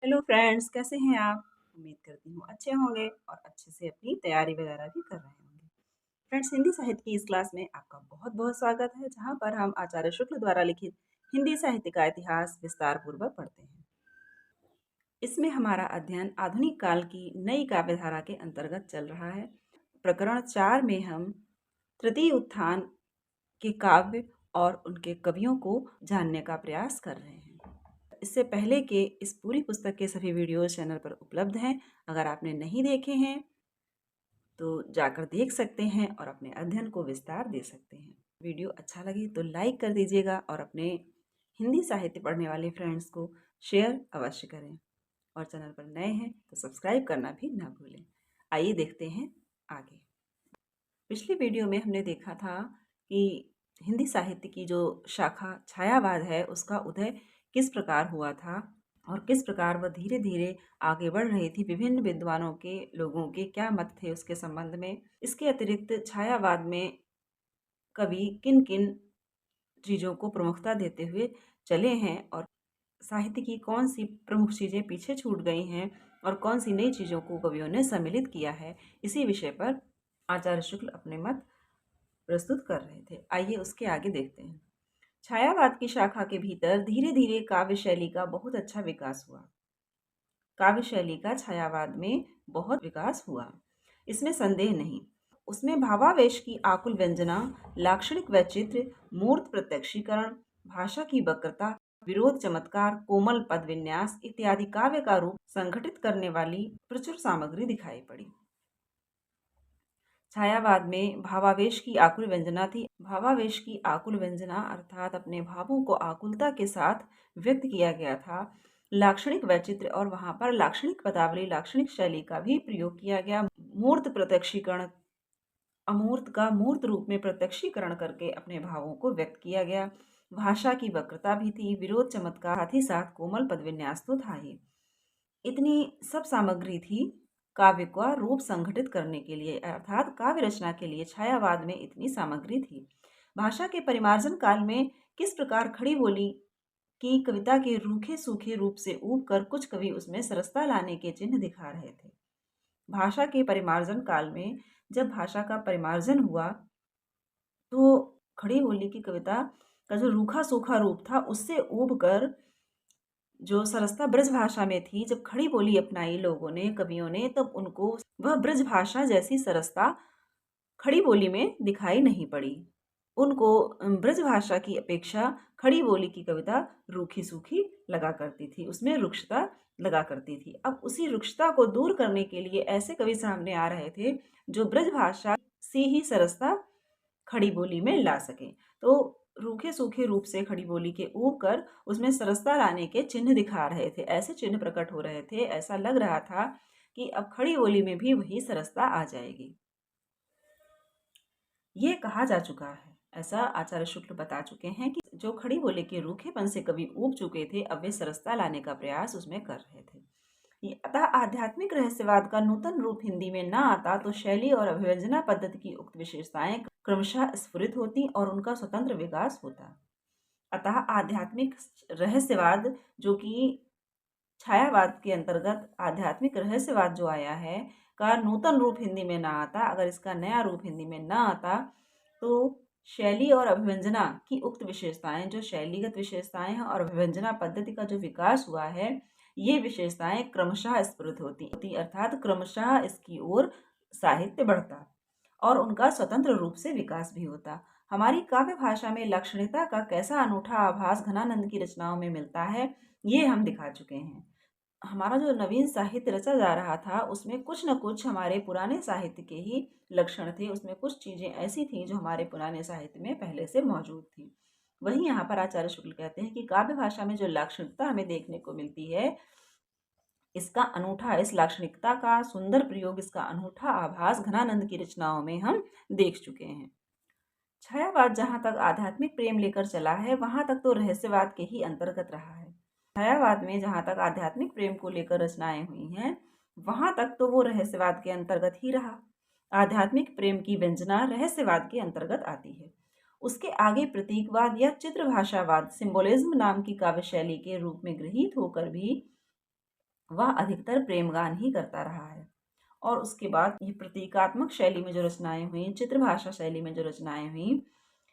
Hello friends, कैसे हैं आप? उम्मीद करती हूँ अच्छे होंगे और अच्छे से अपनी तैयारी वगैरह भी कर रहे होंगे। फ्रेंड्स, हिंदी साहित्य की इस क्लास में आपका बहुत-बहुत स्वागत है, जहाँ पर हम आचार्य शुक्ल द्वारा लिखित हिंदी साहित्य का इतिहास विस्तार पूर्वक पढ़ते हैं। इसमें हमारा अध्ययन आधुनिक काल की नई काव्यधारा के अंतर्गत चल रहा है। प्रकरण 4 में हम तृतीय उत्थान के काव्य और उनके कवियों को जानने का प्रयास कर रहे हैं। इससे पहले के इस पूरी पुस्तक के सभी वीडियोस चैनल पर उपलब्ध हैं। अगर आपने नहीं देखे हैं तो जाकर देख सकते हैं और अपने अध्ययन को विस्तार दे सकते हैं। वीडियो अच्छा लगे तो लाइक कर दीजिएगा और अपने हिंदी साहित्य पढ़ने वाले फ्रेंड्स को शेयर अवश्य करें। और चैनल पर नए हैं तो सब्सक्राइब करना भी ना भूलें। आइए देखते हैं आगे। पिछली वीडियो में हमने देखा था कि हिंदी साहित्य की जो शाखा छायावाद है उसका उदय किस प्रकार हुआ था और किस प्रकार वह धीरे धीरे आगे बढ़ रही थी। विभिन्न विद्वानों के लोगों के क्या मत थे उसके संबंध में। इसके अतिरिक्त छायावाद में कवि किन किन चीज़ों को प्रमुखता देते हुए चले हैं और साहित्य की कौन सी प्रमुख चीज़ें पीछे छूट गई हैं और कौन सी नई चीज़ों को कवियों ने सम्मिलित किया है। इसी विषय पर आचार्य शुक्ल अपने मत प्रस्तुत कर रहे थे। आइए उसके आगे देखते हैं। छायावाद की शाखा के भीतर धीरे धीरे काव्य शैली का बहुत अच्छा विकास हुआ। काव्य शैली का छायावाद में बहुत विकास हुआ, इसमें संदेह नहीं। उसमें भावावेश की आकुल व्यंजना, लाक्षणिक वैचित्र्य, मूर्त प्रत्यक्षीकरण, भाषा की वक्रता, विरोध चमत्कार, कोमल पद विन्यास इत्यादि काव्य का रूप संगठित करने वाली प्रचुर सामग्री दिखाई पड़ी। छायावाद में भावावेश की आकुल व्यंजना थी। भावावेश की आकुल व्यंजना अर्थात अपने भावों को आकुलता के साथ व्यक्त किया गया था। लाक्षणिक वैचित्र्य और वहां पर लाक्षणिक पदावली, लाक्षणिक शैली का भी प्रयोग किया गया। मूर्त प्रत्यक्षीकरण, अमूर्त का मूर्त रूप में प्रत्यक्षीकरण करके अपने भावों को व्यक्त किया गया। भाषा की वक्रता भी थी, विरोध चमत्कार, साथ ही साथ कोमल पद विन्यास तो था ही। इतनी सब सामग्री थी काव्य का रूप संगठित करने के लिए, अर्थात काव्य रचना के लिए छायावाद में इतनी सामग्री थी। भाषा के परिमार्जन काल में किस प्रकार खड़ी बोली की कविता के रूखे सूखे रूप से ऊब कर कुछ कवि उसमें सरसता लाने के चिन्ह दिखा रहे थे। भाषा के परिमार्जन काल में जब भाषा का परिमार्जन हुआ तो खड़ी बोली की कविता का जो रूखा सूखा रूप था उससे ऊब कर जो सरसता ब्रज भाषा में थी, जब खड़ी बोली अपनाई लोगों ने, कवियों ने, तब उनको वह ब्रज भाषा जैसी सरसता खड़ी बोली में दिखाई नहीं पड़ी। उनको ब्रज भाषा की अपेक्षा खड़ी बोली की कविता रूखी सूखी लगा करती थी, उसमें रुक्षता लगा करती थी। अब उसी रुक्षता को दूर करने के लिए ऐसे कवि सामने आ रहे थे जो ब्रज भाषा से ही सरसता खड़ी बोली में ला सकें। तो रूखे सूखे रूप से खड़ी बोली के ऊब कर उसमें सरसता लाने के चिन्ह दिखा रहे थे। ऐसे चिन्ह प्रकट हो रहे थे, ऐसा लग रहा था कि अब खड़ी बोली में भी वही सरसता आ जाएगी। ये कहा जा चुका है, ऐसा आचार्य शुक्ल बता चुके हैं कि जो खड़ी बोली के रूखेपन से कवि ऊब चुके थे, अब वे सरसता लाने का प्रयास उसमें कर रहे थे। अतः आध्यात्मिक रहस्यवाद का नूतन रूप हिंदी में न आता तो शैली और अभिव्यंजना पद्धति की उक्त विशेषताएं क्रमशः स्फुरित होती और उनका स्वतंत्र विकास होता। अतः आध्यात्मिक रहस्यवाद, जो कि छायावाद के अंतर्गत आध्यात्मिक रहस्यवाद जो आया है, का नूतन रूप हिंदी में ना आता, अगर इसका नया रूप हिंदी में ना आता तो शैली और अभिव्यंजना की उक्त विशेषताएं, जो शैलीगत विशेषताएं हैं और अभिव्यंजना पद्धति का जो विकास हुआ है, ये विशेषताएं क्रमशः स्फुरित होती, अर्थात क्रमशः इसकी ओर साहित्य बढ़ता और उनका स्वतंत्र रूप से विकास भी होता। हमारी काव्य भाषा में लाक्षणिकता का कैसा अनूठा आभास घनानंद की रचनाओं में मिलता है, ये हम दिखा चुके हैं। हमारा जो नवीन साहित्य रचा जा रहा था उसमें कुछ न कुछ हमारे पुराने साहित्य के ही लक्षण थे। उसमें कुछ चीज़ें ऐसी थीं जो हमारे पुराने साहित्य में पहले से मौजूद थी। वहीं यहाँ पर आचार्य शुक्ल कहते हैं कि काव्य भाषा में जो लाक्षणिकता हमें देखने को मिलती है, इसका अनूठा, इस लाक्षणिकता का सुंदर प्रयोग, इसका अनूठा आभास घनानंद की रचनाओं में हम देख चुके हैं। छायावाद जहाँ तक आध्यात्मिक प्रेम लेकर चला है, वहां तक तो रहस्यवाद के ही अंतर्गत रहा है। छायावाद में जहाँ तक आध्यात्मिक प्रेम को लेकर रचनाएं हुई हैं, वहां तक तो वो रहस्यवाद के अंतर्गत ही रहा। आध्यात्मिक प्रेम की व्यंजना रहस्यवाद के अंतर्गत आती है। उसके आगे प्रतीकवाद या चित्र भाषावाद, सिंबोलिज्म नाम की काव्य शैली के रूप में गृहीत होकर भी वह अधिकतर प्रेमगान ही करता रहा है। और उसके बाद ये प्रतीकात्मक शैली में जो रचनाएं हुई, चित्र भाषा शैली में जो रचनाएं हुई,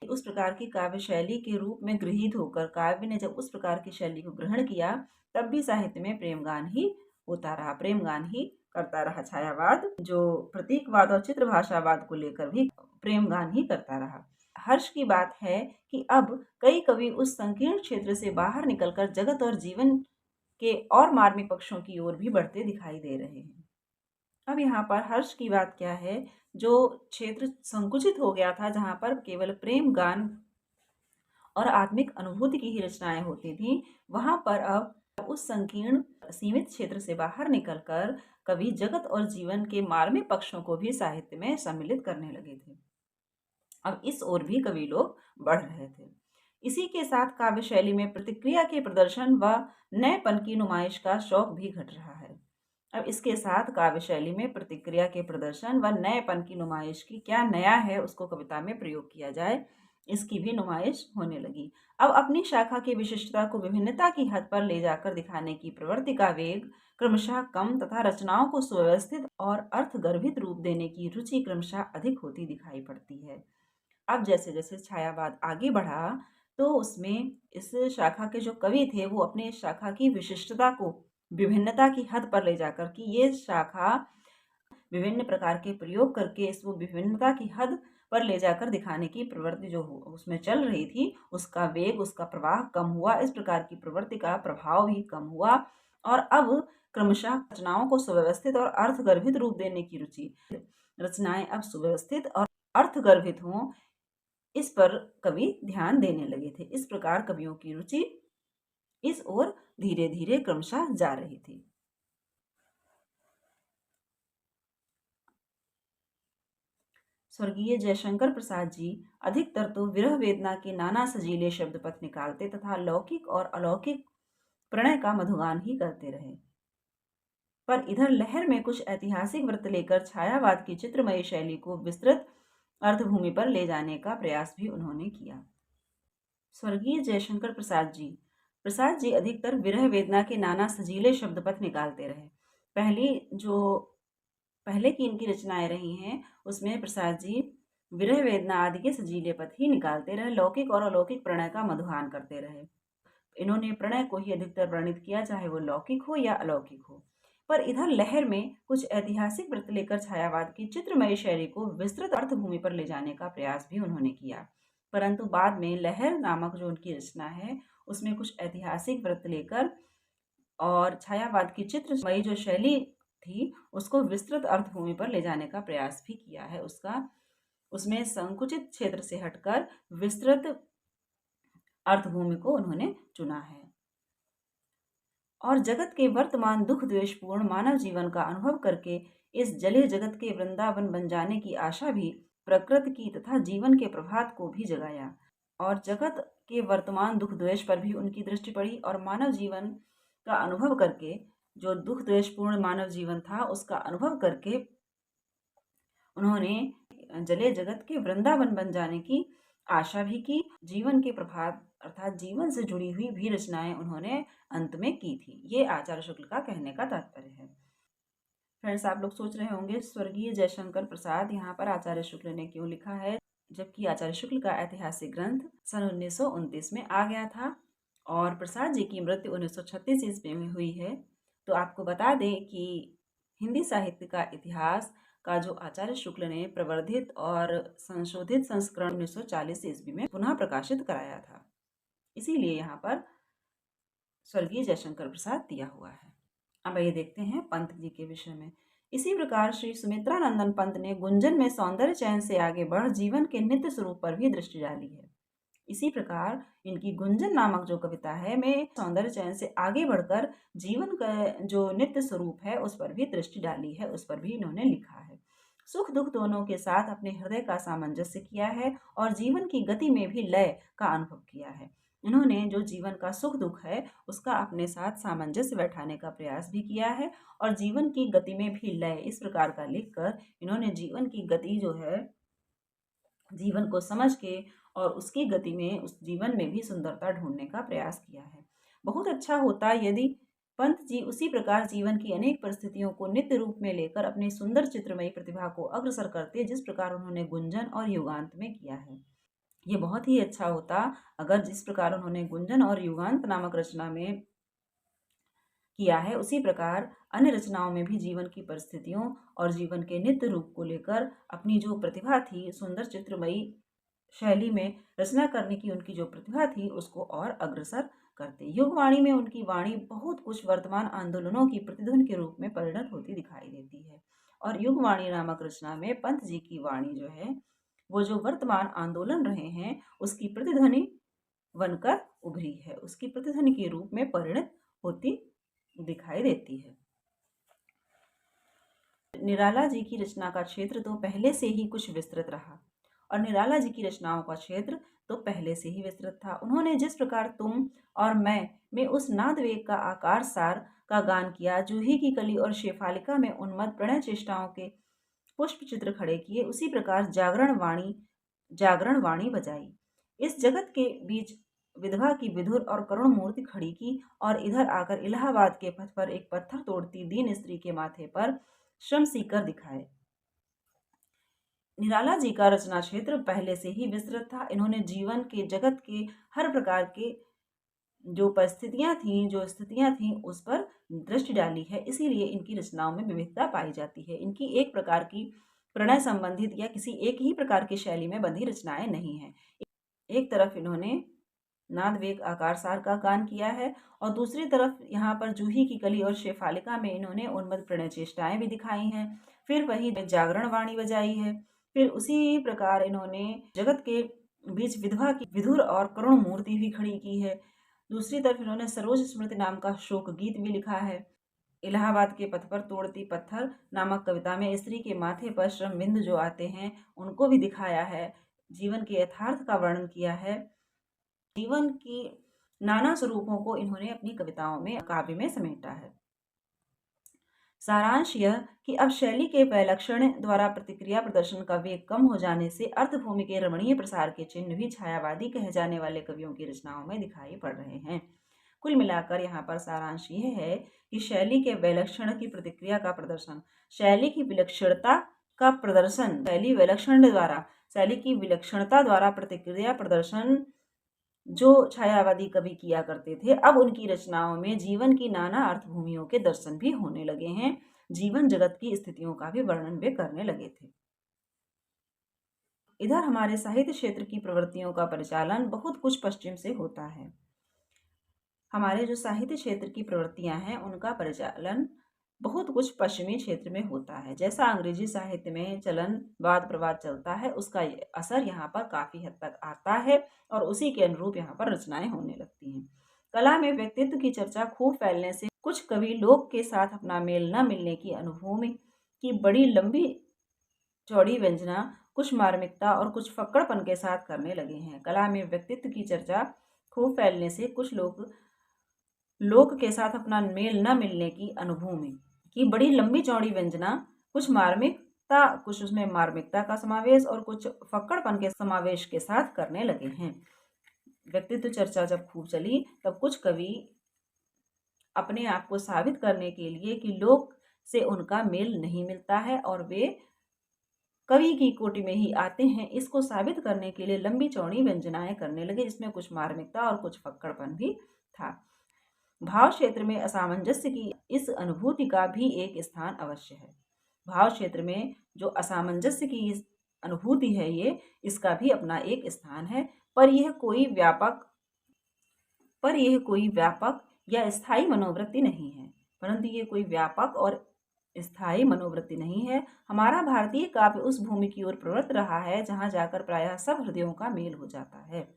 उस प्रकार की काव्य शैली के रूप में गृहीत होकर काव्य ने जब उस प्रकार की शैली को ग्रहण किया, तब भी साहित्य में प्रेमगान ही होता रहा, प्रेमगान ही करता रहा। छायावाद जो प्रतीकवाद और चित्र भाषावाद को लेकर भी प्रेमगान ही करता रहा। हर्ष की बात है कि अब कई कवि उस संकीर्ण क्षेत्र से बाहर निकलकर जगत और जीवन के और मार्मिक पक्षों की ओर भी बढ़ते दिखाई दे रहे हैं। अब यहाँ पर हर्ष की बात क्या है, जो क्षेत्र संकुचित हो गया था, जहाँ पर केवल प्रेम गान और आत्मिक अनुभूति की ही रचनाएं होती थी, वहां पर अब उस संकीर्ण सीमित क्षेत्र से बाहर निकलकर कवि जगत और जीवन के मार्मिक पक्षों को भी साहित्य में सम्मिलित करने लगे थे। अब इस ओर भी कवि लोग बढ़ रहे थे। इसी के साथ काव्य शैली में प्रतिक्रिया के प्रदर्शन व नएपन की नुमाइश का शौक भी घट रहा है। अब इसके साथ काव्य शैली में प्रतिक्रिया के प्रदर्शन व नएपन की नुमाइश की क्या नया है उसको कविता में प्रयोग किया जाए, इसकी भी नुमाइश होने लगी। अब अपनी शाखा की विशिष्टता को विभिन्नता की हद पर ले जाकर दिखाने की प्रवृत्ति का वेग क्रमशः कम तथा रचनाओं को सुव्यवस्थित और अर्थगर्भित रूप देने की रुचि क्रमशः अधिक होती दिखाई पड़ती है। अब जैसे जैसे छायावाद आगे बढ़ा, तो उसमें इस शाखा के जो कवि थे वो अपने इस शाखा की विशिष्टता को विभिन्नता की हद पर ले जाकर कि ये शाखा विभिन्न प्रकार के प्रयोग करके इसको विभिन्नता की हद पर ले जाकर दिखाने की प्रवृत्ति जो उसमें चल रही थी, उसका वेग, उसका प्रवाह कम हुआ। इस प्रकार की प्रवृत्ति का प्रभाव भी कम हुआ और अब क्रमशः रचनाओं को सुव्यवस्थित और अर्थगर्भित रूप देने की रुचि, रचनाएं अब सुव्यवस्थित और अर्थगर्भित हों, इस पर कवि ध्यान देने लगे थे। इस प्रकार कवियों की रुचि इस ओर धीरे धीरे क्रमशः जा रही थी। स्वर्गीय जयशंकर प्रसाद जी अधिकतर तो विरह वेदना के नाना सजीले शब्द पथ निकालते तथा लौकिक और अलौकिक प्रणय का मधुगान ही करते रहे। पर इधर लहर में कुछ ऐतिहासिक व्रत लेकर छायावाद की चित्रमयी शैली को विस्तृत अर्थभूमि पर ले जाने का प्रयास भी उन्होंने किया। स्वर्गीय जयशंकर प्रसाद जी अधिकतर विरह वेदना के नाना सजीले शब्द पथ निकालते रहे। पहले की इनकी रचनाएं रही हैं, उसमें प्रसाद जी विरह वेदना आदि के सजीले पथ ही निकालते रहे, लौकिक और अलौकिक प्रणय का मधुहान करते रहे। इन्होंने प्रणय को ही अधिकतर वर्णित किया, चाहे वो लौकिक हो या अलौकिक हो। पर इधर लहर में कुछ ऐतिहासिक व्रत लेकर छायावाद की चित्रमयी शैली को विस्तृत अर्थभूमि पर ले जाने का प्रयास भी उन्होंने किया। परंतु बाद में लहर नामक जो उनकी रचना है, उसमें कुछ ऐतिहासिक व्रत लेकर और छायावाद की चित्रमयी जो शैली थी, उसको विस्तृत अर्थभूमि पर ले जाने का प्रयास भी किया है। उसमें संकुचित क्षेत्र से हटकर विस्तृत अर्थभूमि को उन्होंने चुना है और जगत के वर्तमान दुख द्वेषपूर्ण मानव जीवन का अनुभव करके इस जले जगत के वृंदावन बन जाने की आशा भी प्रकृति की तथा जीवन के प्रभात को भी जगाया। और जगत के वर्तमान दुख द्वेष पर भी उनकी दृष्टि पड़ी और मानव जीवन का अनुभव करके, जो दुख द्वेषपूर्ण मानव जीवन था उसका अनुभव करके उन्होंने जले जगत के वृंदावन बन जाने की आशा भी की। जीवन के प्रभात अर्थात जीवन से जुड़ी हुई भी रचनाएं उन्होंने अंत में की थी। ये आचार्य शुक्ल का कहने का तात्पर्य है। फ्रेंड्स, आप लोग सोच रहे होंगे स्वर्गीय जयशंकर प्रसाद यहाँ पर आचार्य शुक्ल ने क्यों लिखा है, जबकि आचार्य शुक्ल का ऐतिहासिक ग्रंथ सन 1929 में आ गया था और प्रसाद जी की मृत्यु 1936 ईस्वी में हुई है। तो आपको बता दें कि हिंदी साहित्य का इतिहास का जो आचार्य शुक्ल ने प्रवर्धित और संशोधित संस्करण 1940 ईस्वी में पुनः प्रकाशित कराया था, इसीलिए यहाँ पर स्वर्गीय जयशंकर प्रसाद दिया हुआ है। अब ये देखते हैं पंत जी के विषय में। इसी प्रकार श्री सुमित्रानंदन पंत ने गुंजन में सौंदर्य चयन से आगे बढ़ जीवन के नित्य स्वरूप पर भी दृष्टि डाली है। इसी प्रकार इनकी गुंजन नामक जो कविता है में सौंदर्य चयन से आगे बढ़कर जीवन का जो नित्य स्वरूप है उस पर भी दृष्टि डाली है, उस पर भी इन्होंने लिखा है। सुख दुख दोनों के साथ अपने हृदय का सामंजस्य किया है और जीवन की गति में भी लय का अनुभव किया है। इन्होंने जो जीवन का सुख दुख है उसका अपने साथ सामंजस्य बैठाने का प्रयास भी किया है और जीवन की गति में भी लय, इस प्रकार का लिखकर इन्होंने जीवन की गति जो है, जीवन को समझ के और उसकी गति में उस जीवन में भी सुंदरता ढूंढने का प्रयास किया है। बहुत अच्छा होता यदि पंत जी उसी प्रकार जीवन की अनेक परिस्थितियों को नित्य रूप में लेकर अपनी सुंदर चित्रमयी प्रतिभा को अग्रसर करते, जिस प्रकार उन्होंने गुंजन और युगांत में किया है। ये बहुत ही अच्छा होता अगर जिस प्रकार उन्होंने गुंजन और युगांत नामक रचना में किया है, उसी प्रकार अन्य रचनाओं में भी जीवन की परिस्थितियों और जीवन के नित्य रूप को लेकर अपनी जो प्रतिभा थी, सुंदर चित्रमयी शैली में रचना करने की उनकी जो प्रतिभा थी, उसको और अग्रसर करते। युगवाणी में उनकी वाणी बहुत कुछ वर्तमान आंदोलनों की प्रतिध्वनि के रूप में परिणत होती दिखाई देती है। और युगवाणी नामक रचना में पंत जी की वाणी जो है, वो जो वर्तमान आंदोलन रहे हैं उसकी प्रतिध्वनि बनकर उभरी है, उसकी प्रतिध्वनि के रूप में परिणत होती दिखाई देती है। निराला जी की रचना का क्षेत्र तो पहले से ही कुछ विस्तृत रहा, और निराला जी की रचनाओं का क्षेत्र तो पहले से ही विस्तृत था। उन्होंने जिस प्रकार तुम और मैं में उस नाद वेग का आकार सार का गान किया, जूही की कली और शेफालिका में उन्मत्त प्रणय चेष्टाओं के पुष्प चित्र खड़े किए, उसी प्रकार जागरण वाणी बजाई। इस जगत के बीच विधवा की विधुर और करुण मूर्ति खड़ी की, और इधर आकर इलाहाबाद के पथ पर एक पत्थर तोड़ती दीन स्त्री के माथे पर श्रम सीकर दिखाए। निराला जी का रचना क्षेत्र पहले से ही विस्तृत था। इन्होंने जीवन के जगत के हर प्रकार के जो परिस्थितियां थीं, जो स्थितियां थीं, उस पर दृष्टि डाली है, इसीलिए इनकी रचनाओं में विविधता पाई जाती है। इनकी एक प्रकार की प्रणय संबंधित या किसी एक ही प्रकार की शैली में बंधी रचनाएं नहीं हैं। एक तरफ इन्होंने नाद वेग आकार सार का गान किया है, और दूसरी तरफ यहाँ पर जूही की कली और शेफालिका में इन्होंने उन्मत्त प्रणय चेष्टाएं भी दिखाई हैं। फिर वही जागरण वाणी बजाई है। फिर उसी प्रकार इन्होंने जगत के बीच विधवा की विधुर और करुण मूर्ति भी खड़ी की है। दूसरी तरफ इन्होंने सरोज स्मृति नाम का शोक गीत भी लिखा है। इलाहाबाद के पथ पर तोड़ती पत्थर नामक कविता में स्त्री के माथे पर श्रम बिंदु जो आते हैं, उनको भी दिखाया है। जीवन के यथार्थ का वर्णन किया है। जीवन की नाना स्वरूपों को इन्होंने अपनी कविताओं में, काव्य में समेटा है। सारांश यह कि अब शैली के वैलक्षण द्वारा प्रतिक्रिया प्रदर्शन का वेग कम हो जाने से अर्थभूमि के रमणीय प्रसार के चिन्ह भी छायावादी कहे जाने वाले कवियों की रचनाओं में दिखाई पड़ रहे हैं। कुल मिलाकर यहाँ पर सारांश यह है कि शैली के वैलक्षण की प्रतिक्रिया का प्रदर्शन, शैली की विलक्षणता का प्रदर्शन, शैली की विलक्षणता द्वारा प्रतिक्रिया प्रदर्शन जो छायावादी कवि किया करते थे, अब उनकी रचनाओं में जीवन की नाना अर्थभूमियों के दर्शन भी होने लगे हैं। जीवन जगत की स्थितियों का भी वर्णन वे करने लगे थे। इधर हमारे साहित्य क्षेत्र की प्रवृत्तियों का परिचालन बहुत कुछ पश्चिम से होता है। हमारे जो साहित्य क्षेत्र की प्रवृत्तियां हैं, उनका परिचालन बहुत कुछ पश्चिमी क्षेत्र में होता है। जैसा अंग्रेजी साहित्य में चलन वाद प्रवाद चलता है, उसका असर यहाँ पर काफी हद तक आता है, और उसी के अनुरूप यहाँ पर रचनाएं होने लगती हैं। कला में व्यक्तित्व की चर्चा खूब फैलने से कुछ कवि लोक के साथ अपना मेल न मिलने की अनुभूमि की बड़ी लंबी चौड़ी व्यंजना कुछ मार्मिकता और कुछ फक्कड़पन के साथ करने लगे हैं। कला में व्यक्तित्व की चर्चा खूब फैलने से कुछ लोक के साथ अपना मेल न मिलने की अनुभूमि की बड़ी लंबी चौड़ी व्यंजना कुछ मार्मिकता, कुछ उसमें मार्मिकता का समावेश और कुछ फक्कड़पन के समावेश के साथ करने लगे हैं। व्यक्तित्व चर्चा जब खूब चली, तब कुछ कवि अपने आप को साबित करने के लिए कि लोक से उनका मेल नहीं मिलता है और वे कवि की कोटि में ही आते हैं, इसको साबित करने के लिए लंबी चौड़ी व्यंजनाएं करने लगे, जिसमें कुछ मार्मिकता और कुछ फक्कड़पन भी था। भाव क्षेत्र में असामंजस्य की इस अनुभूति का भी एक स्थान अवश्य है। भाव क्षेत्र में जो असामंजस्य की अनुभूति है, ये इसका भी अपना एक स्थान है, पर यह कोई व्यापक या स्थायी मनोवृत्ति नहीं है। परंतु ये कोई व्यापक और स्थायी मनोवृत्ति नहीं है। हमारा भारतीय काव्य उस भूमि की ओर प्रवृत्त रहा है जहां जाकर प्रायः सब हृदयों का मेल हो जाता है।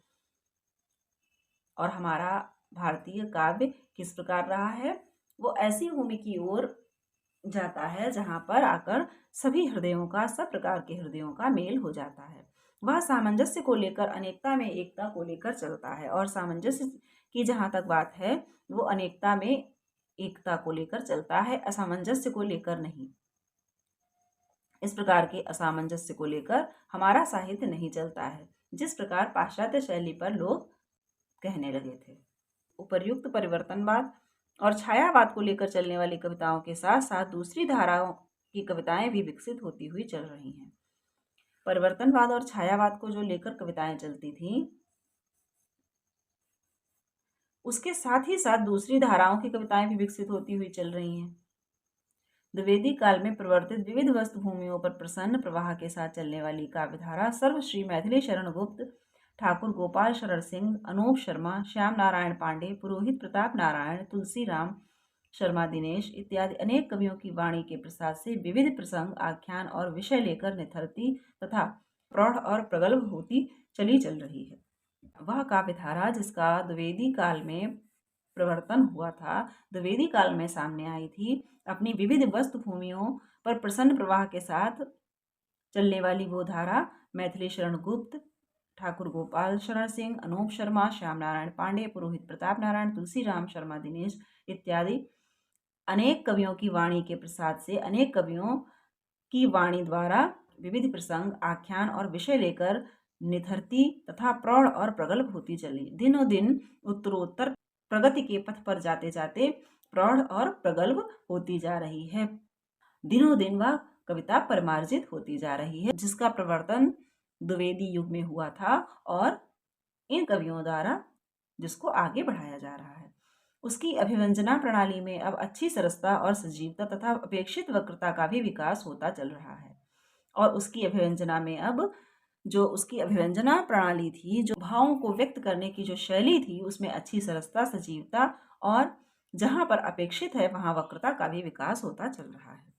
और हमारा भारतीय काव्य किस प्रकार रहा है? वो ऐसी भूमि की ओर जाता है जहां पर आकर सभी हृदयों का, सब प्रकार के हृदयों का मेल हो जाता है। वह सामंजस्य को लेकर अनेकता में एकता को लेकर चलता है, और सामंजस्य की जहां तक बात है, वो अनेकता में एकता को लेकर चलता है, असामंजस्य को लेकर नहीं। इस प्रकार के असामंजस्य को लेकर हमारा साहित्य नहीं चलता है, जिस प्रकार पाश्चात्य शैली पर लोग कहने लगे थे। उपर्युक्त परिवर्तनवाद और छायावाद को लेकर चलने वाली कविताओं के साथ साथ दूसरी धाराओं की कविताएं भी विकसित होती हुई चल रही हैं। परिवर्तनवाद और छायावाद को जो लेकर कविताएं चलती थीं, उसके साथ ही साथ दूसरी धाराओं की कविताएं भी विकसित होती हुई चल रही हैं। द्विवेदी काल में प्रवर्तित विविध वस्तु भूमियों पर प्रसन्न प्रवाह के साथ चलने वाली काव्यधारा सर्वश्री मैथिली शरण गुप्त, ठाकुर गोपाल शरण सिंह, अनूप शर्मा, श्याम नारायण पांडे, पुरोहित प्रताप नारायण, तुलसीराम शर्मा दिनेश इत्यादि अनेक कवियों की वाणी के प्रसाद से विविध प्रसंग, आख्यान और विषय लेकर निथरती तथा प्रौढ़ और प्रगल्भ होती चल रही है। वह काव्यधारा जिसका द्विवेदी काल में प्रवर्तन हुआ था, द्विवेदी काल में सामने आई थी, अपनी विविध वस्तु भूमियों पर प्रसन्न प्रवाह के साथ चलने वाली वो धारा मैथिली शरण गुप्त, ठाकुर गोपाल शरण सिंह, अनूप शर्मा, श्याम नारायण पांडे, पुरोहित प्रताप नारायण, तुलसीराम शर्मा दिनेश इत्यादि अनेक कवियों की वाणी के प्रसाद से अनेक कवियों की वाणी द्वारा विविध प्रसंग, आख्यान और विषय लेकर निथरती तथा प्रौढ़ और प्रगल्भ होती चली। दिनों दिन उत्तरोत्तर प्रगति के पथ पर जाते जाते प्रौढ़ और प्रगल्भ होती जा रही है। दिनों दिन वह कविता परिमार्जित होती जा रही है, जिसका प्रवर्तन द्विवेदी युग में हुआ था और इन कवियों द्वारा जिसको आगे बढ़ाया जा रहा है। उसकी अभिव्यंजना प्रणाली में अब अच्छी सरसता और सजीवता तथा अपेक्षित वक्रता का भी विकास होता चल रहा है। और उसकी अभिव्यंजना में अब जो उसकी अभिव्यंजना प्रणाली थी, जो भावों को व्यक्त करने की जो शैली थी, उसमें अच्छी सरसता, सजीवता और जहाँ पर अपेक्षित है वहाँ वक्रता का भी विकास होता चल रहा है।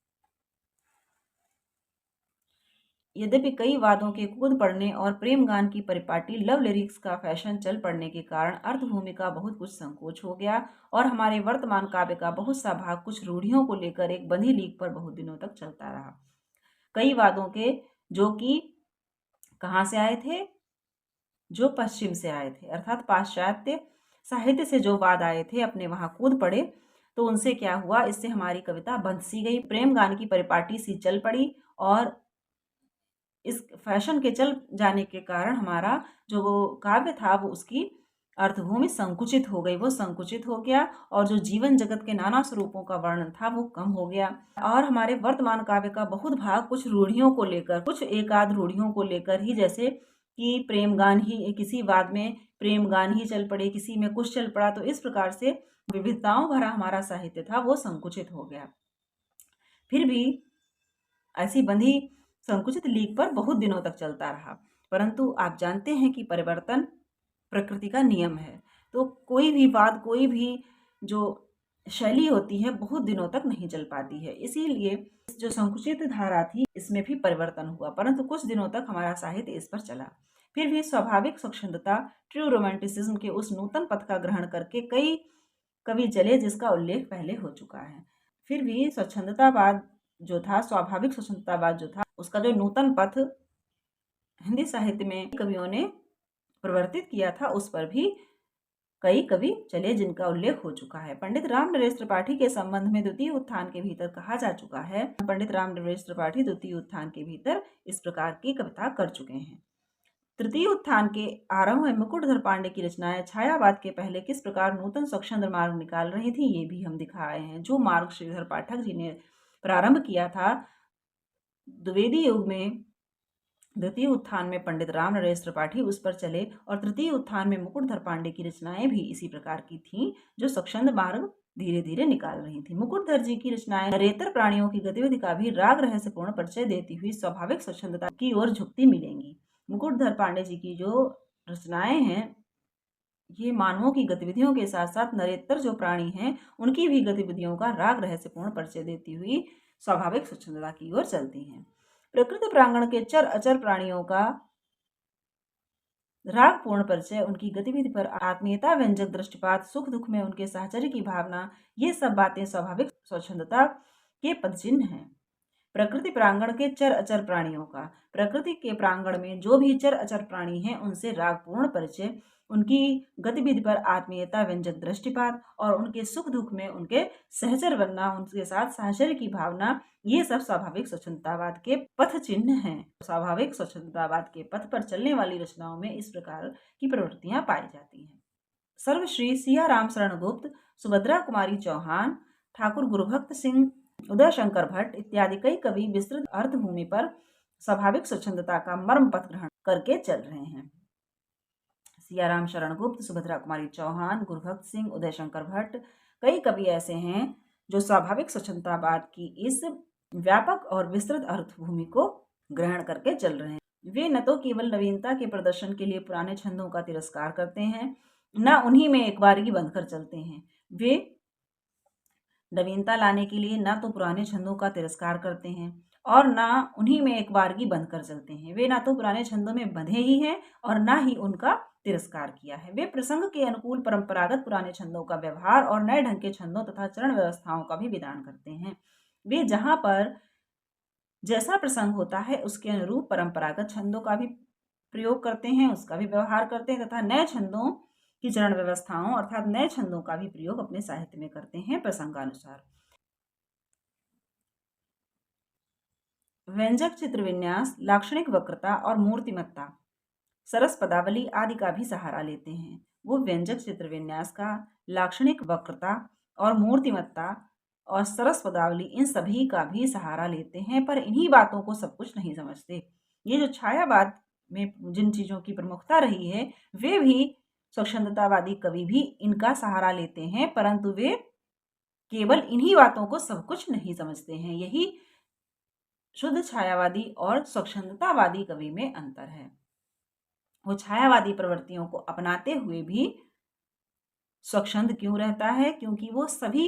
यद्यपि कई वादों के कूद पड़ने और प्रेम गान की परिपाटी लव लिरिक्स का फैशन चल पड़ने के कारण अर्थभूमि का बहुत कुछ संकोच हो गया और हमारे वर्तमान काव्य का बहुत सा भाग कुछ रूढ़ियों को लेकर एक बंधी लीक पर बहुत दिनों तक चलता रहा। कई वादों के जो कि कहाँ से आए थे, जो पश्चिम से आए थे, अर्थात पाश्चात्य साहित्य से जो वाद आए थे अपने वहां कूद पड़े, तो उनसे क्या हुआ, इससे हमारी कविता बंध सी गई, प्रेम गान की परिपाटी सी चल पड़ी और इस फैशन के चल जाने के कारण हमारा जो वो काव्य था वो उसकी अर्थभूमि संकुचित हो गई, वो संकुचित हो गया और जो जीवन जगत के नाना स्वरूपों का वर्णन था वो कम हो गया। और हमारे वर्तमान काव्य का बहुत भाग कुछ रूढ़ियों को लेकर, कुछ एक आध रूढ़ियों को लेकर ही, जैसे कि प्रेम गान ही, किसी वाद में प्रेम गान ही चल पड़े, किसी में कुछ चल पड़ा, तो इस प्रकार से विविधताओं भरा हमारा साहित्य था वो संकुचित हो गया। फिर भी ऐसी बंधी संकुचित लीक पर बहुत दिनों तक चलता रहा, परंतु आप जानते हैं कि परिवर्तन प्रकृति का नियम है, तो कोई भी बात, कोई भी जो शैली होती है बहुत दिनों तक नहीं चल पाती है। इसीलिए जो संकुचित धारा थी इसमें भी परिवर्तन हुआ, परंतु कुछ दिनों तक हमारा साहित्य इस पर चला। फिर भी स्वाभाविक स्वच्छंदता, ट्रू रोमांटिसिज्म के उस नूतन पथ का ग्रहण करके कई कवि चले, जिसका उल्लेख पहले हो चुका है। फिर भी स्वच्छंदतावाद जो था, स्वाभाविक स्वच्छंदतावाद जो था, उसका जो नूतन पथ हिंदी साहित्य में कवियों ने प्रवर्तित किया था, उस पर भी कई कवि चले जिनका उल्लेख हो चुका है। पंडित राम नरेश त्रिपाठी के संबंध में द्वितीय उत्थान के भीतर कहा जा चुका है, पंडित राम नरेश त्रिपाठी द्वितीय उत्थान के भीतर इस प्रकार की कविता कर चुके हैं। तृतीय उत्थान के आरंभ में मुकुटधर पांडे की रचनाएं छायावाद के पहले किस प्रकार नूतन स्वच्छंद मार्ग निकाल रही थी, ये भी हम दिखाए हैं। जो मार्ग श्रीधर पाठक जी ने प्रारंभ किया था द्विवेदी युग में, द्वितीय उत्थान में पंडित राम नरेश त्रिपाठी उस पर चले और तृतीय उत्थान में मुकुटधर पांडे की रचनाएं भी इसी प्रकार की थीं, जो स्वच्छंद मार्ग धीरे धीरे निकाल रही थी। मुकुटधर जी की रचनाएं नरेतर प्राणियों की गतिविधि का भी राग रहस्यपूर्ण परिचय देती हुई स्वाभाविक स्वच्छंदता की ओर झुकती मिलेंगी। मुकुटधर पांडे जी की जो रचनाएं हैं, ये मानवों की गतिविधियों के साथ साथ नरेतर जो प्राणी हैं उनकी भी गतिविधियों का राग रहस्यपूर्ण परिचय देती हुई स्वाभाविक स्वच्छंदता की ओर चलती हैं। प्रकृति प्रांगण के चर अचर प्राणियों का रागपूर्ण परिचय, उनकी गतिविधि पर आत्मीयता व्यंजक दृष्टिपात, सुख दुख में उनके साहचर्य की भावना, ये सब बातें स्वाभाविक स्वच्छंदता के पदचिन्ह हैं। प्रकृति प्रांगण के चर अचर प्राणियों का, प्रकृति के प्रांगण में जो भी चर अचर प्राणी हैं उनसे रागपूर्ण परिचय, उनकी गतिविधि पर आत्मीयता व्यंजक दृष्टिपात और उनके सुख दुख में उनके सहचर बनना, उनके साथ साहचर्य की भावना, ये सब स्वाभाविक स्वच्छंदतावाद के पथ चिन्ह हैं। स्वाभाविक स्वच्छंदतावाद के पथ पर चलने वाली रचनाओं में इस प्रकार की प्रवृत्तियां पाई जाती हैं। सर्वश्री सिया राम शरण गुप्त सुभद्रा कुमारी चौहान, ठाकुर गुरुभक्त सिंह, उदय शंकर भट्ट इत्यादि कई कवि विस्तृत अर्थभूमि पर स्वाभाविक स्वच्छंदता का मर्म पथ ग्रहण करके चल रहे हैं। सियाराम शरण गुप्त, सुभद्रा कुमारी चौहान, गुरुभक्त सिंह, उदय शंकर भट्ट कई कवि ऐसे हैं जो स्वाभाविक स्वच्छंदतावाद की इस व्यापक और विस्तृत अर्थभूमि को ग्रहण करके चल रहे हैं। वे न तो केवल नवीनता के प्रदर्शन के लिए पुराने छंदों का तिरस्कार करते हैं, न उन्हीं में एक बारगी बंधकर चलते हैं। वे नवीनता लाने के लिए न तो पुराने छंदों का तिरस्कार करते हैं और न उन्हीं में एक बारगी बंधकर चलते हैं। वे ना तो पुराने छंदों में बंधे ही हैं और ना ही उनका तिरस्कार किया है। वे प्रसंग के अनुकूल परंपरागत पुराने छंदों का व्यवहार और नए ढंग के छंदों तथा चरण व्यवस्थाओं का भी विधान करते हैं। वे जहाँ पर जैसा प्रसंग होता है उसके अनुरूप परंपरागत छंदों का भी प्रयोग करते हैं, उसका भी व्यवहार करते हैं तथा नए छंदों की चरण व्यवस्थाओं अर्थात नए छंदों का भी प्रयोग अपने साहित्य में करते हैं प्रसंगानुसार। व्यंजक चित्र विन्यास, लाक्षणिक वक्रता और मूर्तिमत्ता, सरस पदावली आदि का भी सहारा लेते हैं। वो व्यंजक चित्र विन्यास का, लाक्षणिक वक्रता और मूर्तिमत्ता और सरस पदावली इन सभी का भी सहारा लेते हैं, पर इन्हीं बातों को सब कुछ नहीं समझते। ये जो छायावाद में जिन चीज़ों की प्रमुखता रही है वे भी स्वच्छंदतावादी कवि भी इनका सहारा लेते हैं, परंतु वे केवल इन्हीं बातों को सब कुछ नहीं समझते हैं। यही शुद्ध छायावादी और स्वच्छंदतावादी कवि में अंतर है। वो छायावादी प्रवृत्तियों को अपनाते हुए भी स्वच्छंद क्यों रहता है? क्योंकि वो सभी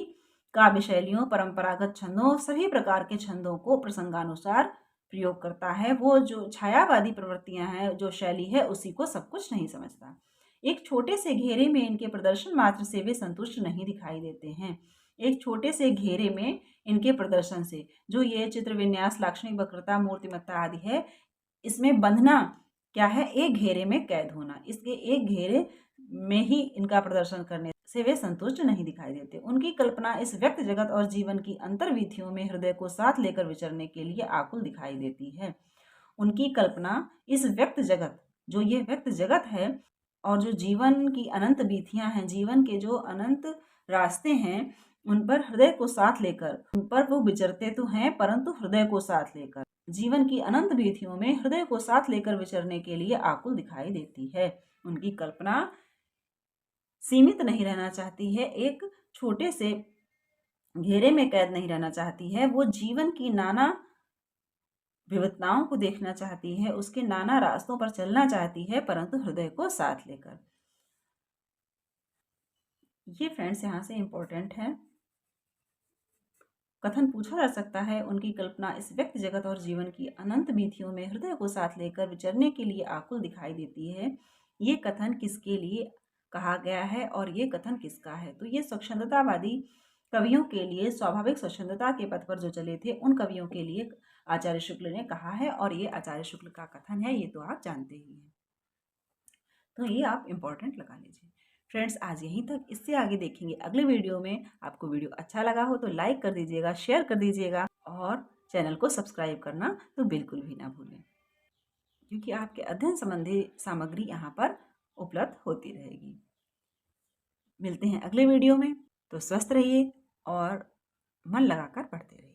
काव्य शैलियों, परंपरागत छंदों, सभी प्रकार के छंदों को प्रसंगानुसार प्रयोग करता है। वो जो छायावादी प्रवृत्तियां हैं, जो शैली है, उसी को सब कुछ नहीं समझता। एक छोटे से घेरे में इनके प्रदर्शन मात्र से वे संतुष्ट नहीं दिखाई देते हैं। एक छोटे से घेरे में इनके प्रदर्शन से जो ये चित्र विन्यास, लाक्षणिक वक्रता, मूर्तिमत्ता आदि है, इसमें बंधना क्या है? एक घेरे में कैद होना। इसके एक घेरे में ही इनका प्रदर्शन करने से वे संतुष्ट नहीं दिखाई देते। उनकी कल्पना इस व्यक्त जगत और जीवन की अंतर्वीथियों में हृदय को साथ लेकर विचरने के लिए आकुल दिखाई देती है। उनकी कल्पना इस व्यक्त जगत, जो ये व्यक्त जगत है और जो जीवन की अनंत वीथियां हैं, जीवन के जो अनंत रास्ते हैं, उन पर हृदय को साथ लेकर, उन पर वो विचरते तो हैं परंतु हृदय को साथ लेकर, जीवन की अनंत वीथियों में हृदय को साथ लेकर विचरने के लिए आकुल दिखाई देती है। उनकी कल्पना सीमित नहीं रहना चाहती है, एक छोटे से घेरे में कैद नहीं रहना चाहती है। वो जीवन की नाना विविधताओं को देखना चाहती है, उसके नाना रास्तों पर चलना चाहती है, परंतु हृदय को साथ लेकर। ये फ्रेंड्स यहाँ से इम्पोर्टेंट है। कथन पूछा जा सकता है, उनकी कल्पना इस व्यक्त जगत और जीवन की अनंत वीथियों में हृदय को साथ लेकर विचरने के लिए आकुल दिखाई देती है। ये कथन किसके लिए कहा गया है और ये कथन किसका है? तो ये स्वच्छंदतावादी कवियों के लिए, स्वाभाविक स्वच्छंदता के पथ पर जो चले थे उन कवियों के लिए आचार्य शुक्ल ने कहा है और ये आचार्य शुक्ल का कथन है, ये तो आप जानते ही हैं। तो ये आप इम्पोर्टेंट लगा लीजिए। फ्रेंड्स, आज यहीं तक, इससे आगे देखेंगे अगले वीडियो में। आपको वीडियो अच्छा लगा हो तो लाइक कर दीजिएगा, शेयर कर दीजिएगा और चैनल को सब्सक्राइब करना तो बिल्कुल भी ना भूलें, क्योंकि आपके अध्ययन संबंधी सामग्री यहाँ पर उपलब्ध होती रहेगी। मिलते हैं अगले वीडियो में, तो स्वस्थ रहिए और मन लगाकर पढ़ते रहिए।